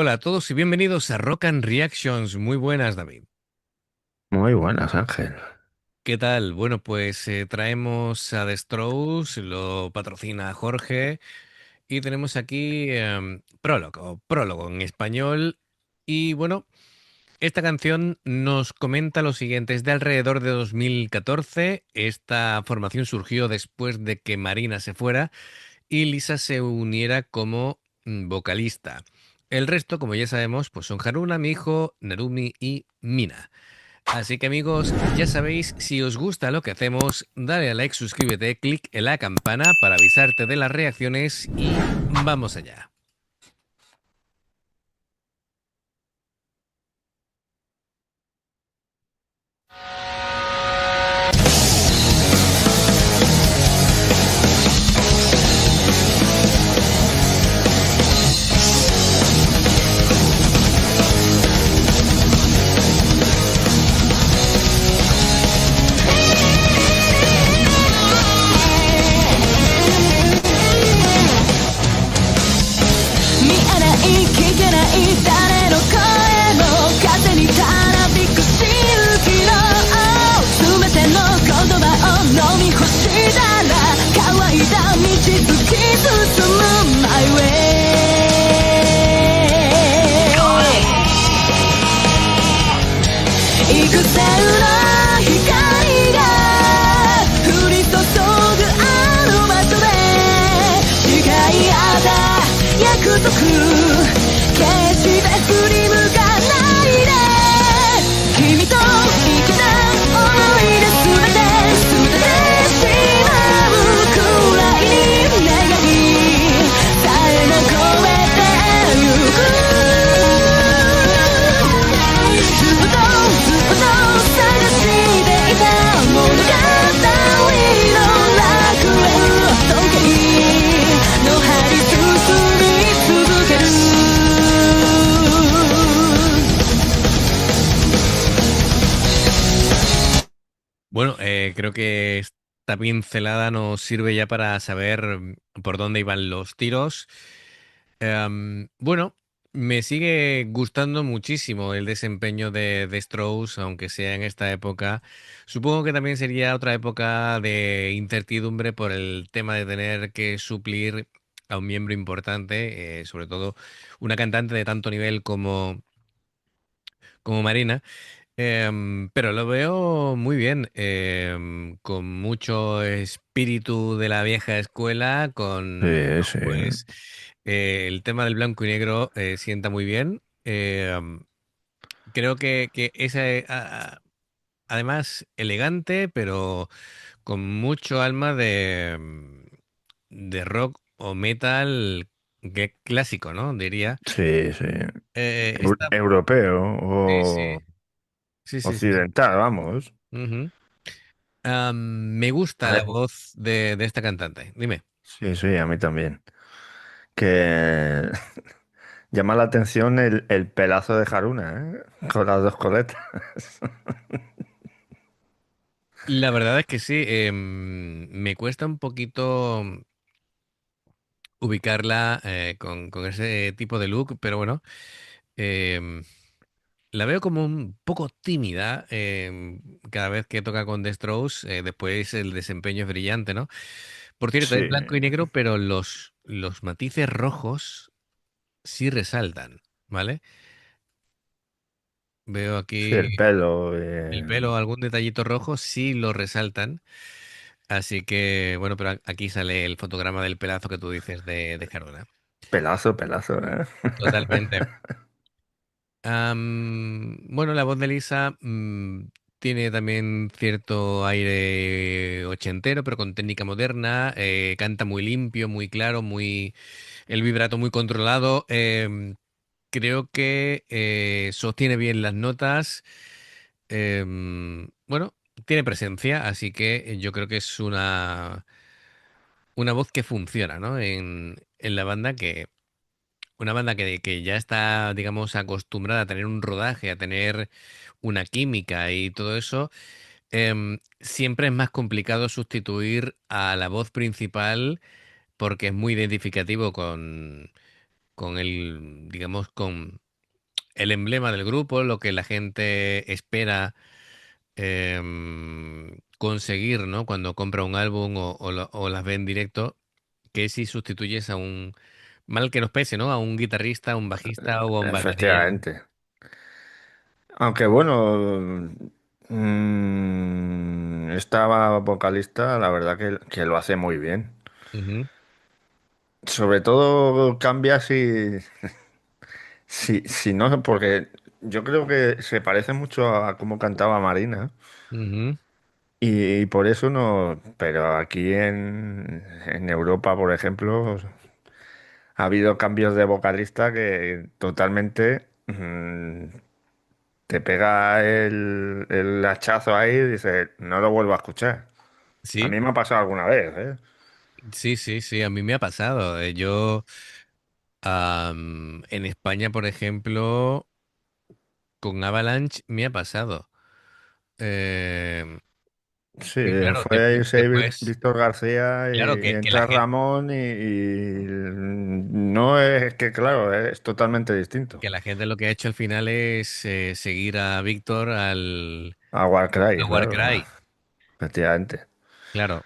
Hola a todos y bienvenidos a Rock and Reactions. Muy buenas, David. Muy buenas, Ángel. ¿Qué tal? Bueno, pues traemos a The Strokes, lo patrocina Jorge y tenemos aquí prólogo en español. Y bueno, esta canción nos comenta lo siguiente, es de alrededor de 2014. Esta formación surgió después de que Marina se fuera y Lisa se uniera como vocalista. El resto, como ya sabemos, pues son Haruna, Miho, Narumi y Mina. Así que amigos, ya sabéis, si os gusta lo que hacemos, dale a like, suscríbete, clic en la campana para avisarte de las reacciones y vamos allá. Bueno, creo que esta pincelada nos sirve ya para saber por dónde iban los tiros. Bueno, me sigue gustando muchísimo el desempeño de Strauss, aunque sea en esta época. Supongo que también sería otra época de incertidumbre por el tema de tener que suplir a un miembro importante, sobre todo una cantante de tanto nivel como Marina. Pero lo veo muy bien, con mucho espíritu de la vieja escuela, Sí, sí. pues el tema del blanco y negro sienta muy bien. Creo que es además elegante, pero con mucho alma de rock o metal que clásico, ¿no? Diría. Sí, sí. Está... Europeo Sí, sí, o sí, sí, sí. occidental, vamos. Ujú. Me A gusta la ver, voz de esta cantante. Dime. sí, sí, a mí también. Que llama la atención el pelazo de Haruna, ¿eh? Con las dos coletas. La verdad es que sí, me cuesta un poquito ubicarla con ese tipo de look, pero bueno, em, la veo como un poco tímida cada vez que toca con The Strokes. Después el desempeño es brillante, ¿no? Por cierto, es Sí, blanco y negro, pero los matices rojos sí resaltan, ¿vale? Veo sí, aquí el pelo. el pelo, algún detallito rojo sí lo resaltan. Así que, bueno, pero aquí sale el fotograma del pelazo que tú dices de Cardona. Pelazo, pelazo, ¿eh? Totalmente. Bueno, la voz de Lisa tiene también cierto aire ochentero, pero con técnica moderna. Canta muy limpio, muy claro, el vibrato muy controlado. Creo que sostiene bien las notas. Bueno, tiene presencia, así que yo creo que es una voz que funciona, ¿no? En la banda una banda que ya está, digamos, acostumbrada a tener un rodaje, a tener una química y todo eso, siempre es más complicado sustituir a la voz principal porque es muy identificativo con el, digamos, con el emblema del grupo, lo que la gente espera conseguir, ¿no? Cuando compra un álbum o las ve en directo, que si sustituyes a un, mal que nos pese, ¿no? A un guitarrista, a un bajista o a un batería. Efectivamente. Aunque bueno, esta vocalista, la verdad que lo hace muy bien. Ujú, Sobre todo cambia si no, porque yo creo que se parece mucho a cómo cantaba Marina. ujú. Y por eso no, pero aquí en Europa, por ejemplo, ha habido cambios de vocalista que totalmente te pega el hachazo ahí y dices, no lo vuelvo a escuchar. A Sí, mí me ha pasado alguna vez, ¿eh? sí, sí, sí, a mí me ha pasado. Yo, en España, por ejemplo, con Avalanche me ha pasado. Eh, Sí, que claro, fue a irse después, Víctor García claro, y que la entra gente, Ramón y no es que, claro, es totalmente distinto. lo que ha hecho al final es seguir a Víctor A Warcry, a claro, Warcry. efectivamente. Claro.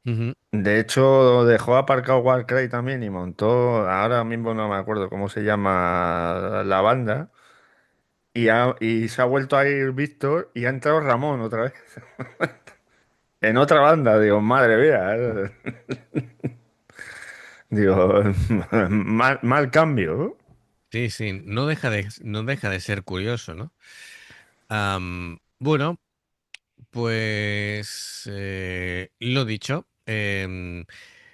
Ujú. De hecho, dejó aparcado Warcry también y montó, ahora mismo no me acuerdo cómo se llama la banda, y se ha vuelto a ir Víctor y ha entrado Ramón otra vez. En otra banda, digo, madre mía. Digo, mal cambio. Sí, sí, no deja de ser curioso, ¿no? Bueno, pues lo dicho,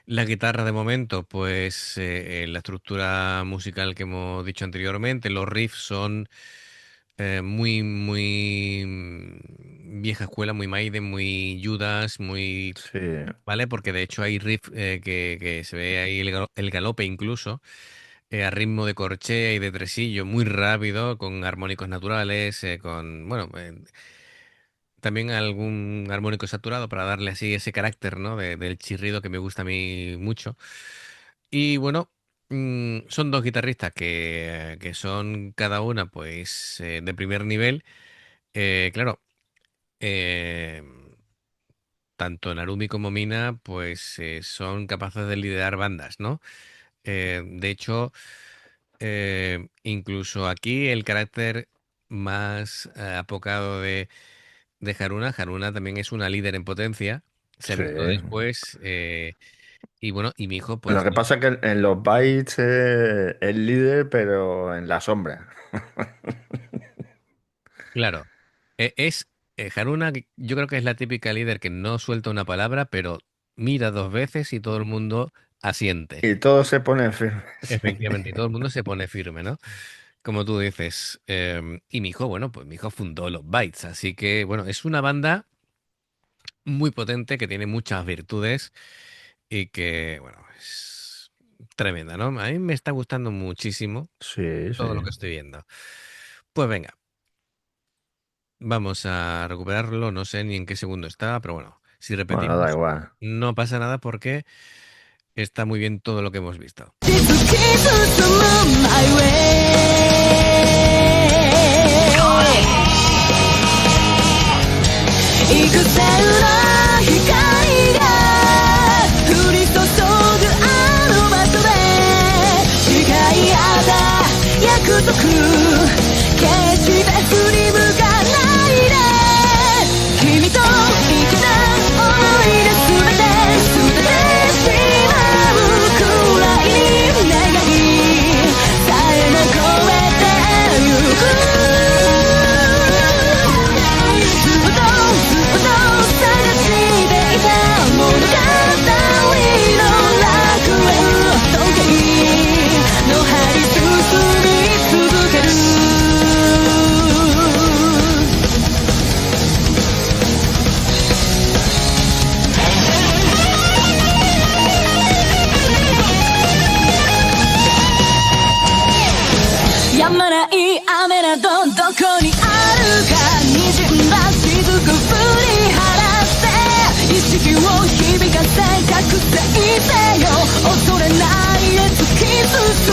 la guitarra de momento, pues la estructura musical que hemos dicho anteriormente, los riffs son muy, muy vieja escuela, muy Maiden, muy Judas, muy... Sí, ¿Vale? Porque de hecho hay riff que se ve ahí el galope incluso, a ritmo de corchea y de tresillo, muy rápido, con armónicos naturales, con, bueno, también algún armónico saturado para darle así ese carácter, ¿no? Del chirrido que me gusta a mí mucho. Y bueno, son dos guitarristas que son cada una, pues, de primer nivel. Claro, eh, tanto Narumi como Mina, pues, son capaces de liderar bandas, ¿no? De hecho, incluso aquí el carácter más apocado de Haruna. Haruna también es una líder en potencia. Se ha sí. visto después. Y bueno, y mi hijo, Lo pues que pasa es que en los bytes es líder, pero en la sombra. claro, Haruna, yo creo que es la típica líder que no suelta una palabra, pero mira dos veces y todo el mundo asiente. Y todos se ponen firmes. Efectivamente, y todo el mundo se pone firme, ¿no? Como tú dices. Y mi hijo, bueno, pues mi hijo fundó los Bytes, así que, bueno, es una banda muy potente que tiene muchas virtudes y que, bueno, es tremenda, ¿no? A mí me está gustando muchísimo Sí, sí. todo lo que estoy viendo. Pues venga, vamos a recuperarlo, no sé ni en qué segundo está, pero bueno, si Bueno, da repetimos, igual. no pasa nada porque está muy bien todo lo que hemos visto. My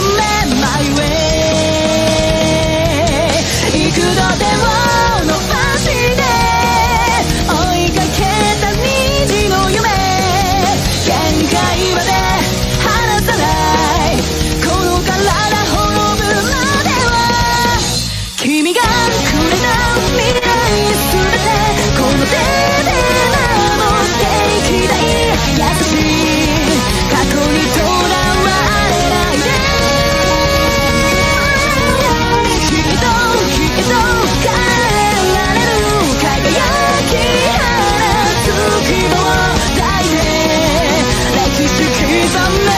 way 幾度でも伸ばして追いかけた虹の夢限界まで離さないこの体滅ぶまでは君がくれた未来すべてこの手で守っていきたい優しい過去にとらわれないできっと変えられる輝き放つ希望抱いて歴史刻め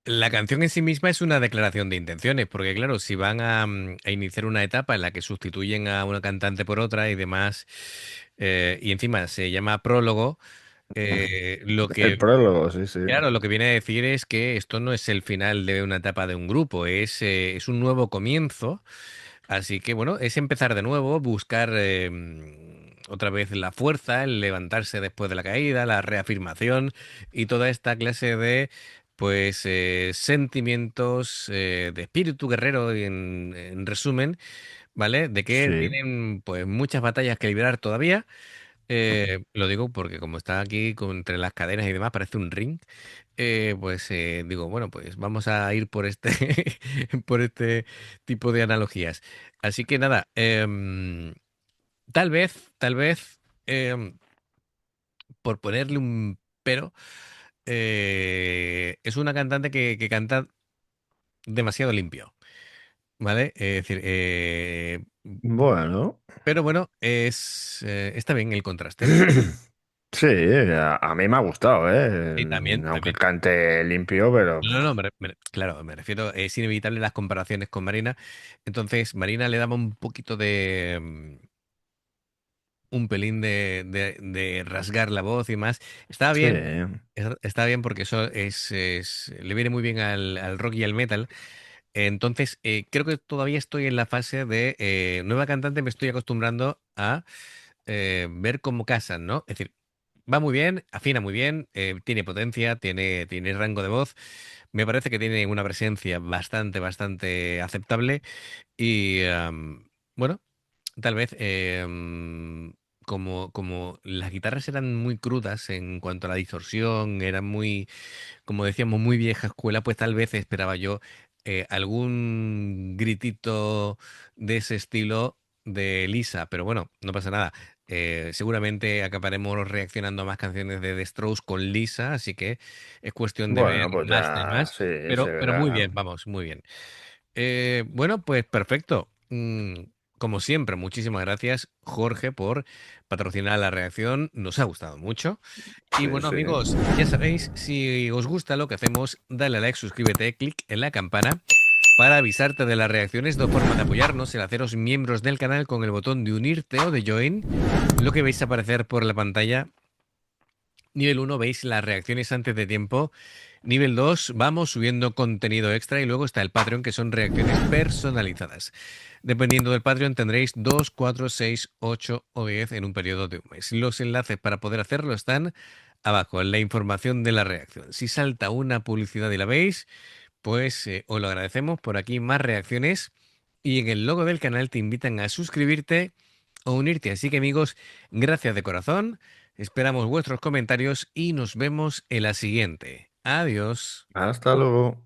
La canción en sí misma es una declaración de intenciones, porque claro, si van a iniciar una etapa en la que sustituyen a una cantante por otra y demás, y encima se llama prólogo, lo El que, prólogo, sí, sí. claro, lo que viene a decir es que esto no es el final de una etapa de un grupo, es un nuevo comienzo. Así que bueno, es empezar de nuevo, buscar otra vez la fuerza, el levantarse después de la caída, la reafirmación y toda esta clase de pues sentimientos de espíritu guerrero en resumen, ¿vale? De que Sí. tienen pues muchas batallas que librar todavía. Lo digo porque como está aquí entre las cadenas y demás, parece un ring. Pues digo, bueno, pues vamos a ir por este, por este tipo de analogías. Así que nada, tal vez, por ponerle un pero, es una cantante que canta demasiado limpio, ¿vale? Es decir, Bueno. pero bueno, está bien el contraste. Sí, a mí me ha gustado, ¿eh? Y también, Aunque también. cante limpio, pero No, no, claro, me refiero, es inevitable las comparaciones con Marina. Entonces, Marina le daba un poquito de, un pelín de rasgar la voz y más. Estaba sí, bien, estaba bien porque eso le viene muy bien al rock y al metal. Entonces, creo que todavía estoy en la fase de nueva cantante, me estoy acostumbrando a ver cómo casan, ¿no? Es decir, va muy bien, afina muy bien, tiene potencia, tiene rango de voz. Me parece que tiene una presencia bastante aceptable y bueno, tal vez como las guitarras eran muy crudas en cuanto a la distorsión, eran muy, como decíamos, muy vieja escuela, pues tal vez esperaba yo algún gritito de ese estilo de Lisa, pero bueno, no pasa nada. Seguramente acabaremos reaccionando a más canciones de The Strokes con Lisa, así que es cuestión de ver bueno, pues más ya temas, sí, se pero muy verá. bien, vamos, muy bien. Bueno, pues perfecto. Como siempre, muchísimas gracias, Jorge, por patrocinar la reacción. Nos ha gustado mucho. Y Sí, bueno, sí. amigos, ya sabéis, si os gusta lo que hacemos, dale a like, suscríbete, clic en la campana para avisarte de las reacciones. Dos formas de apoyarnos, el haceros miembros del canal con el botón de unirte o de join, lo que veis aparecer por la pantalla. Nivel uno veis las reacciones antes de tiempo. Nivel 2, vamos subiendo contenido extra y luego está el Patreon, que son reacciones personalizadas. Dependiendo del Patreon tendréis 2, 4, 6, 8 o 10 en un periodo de un mes. Los enlaces para poder hacerlo están abajo en la información de la reacción. Si salta una publicidad y la veis, pues os lo agradecemos. Por aquí más reacciones y en el logo del canal te invitan a suscribirte o unirte. Así que amigos, gracias de corazón. Esperamos vuestros comentarios y nos vemos en la siguiente. Adiós. Hasta luego.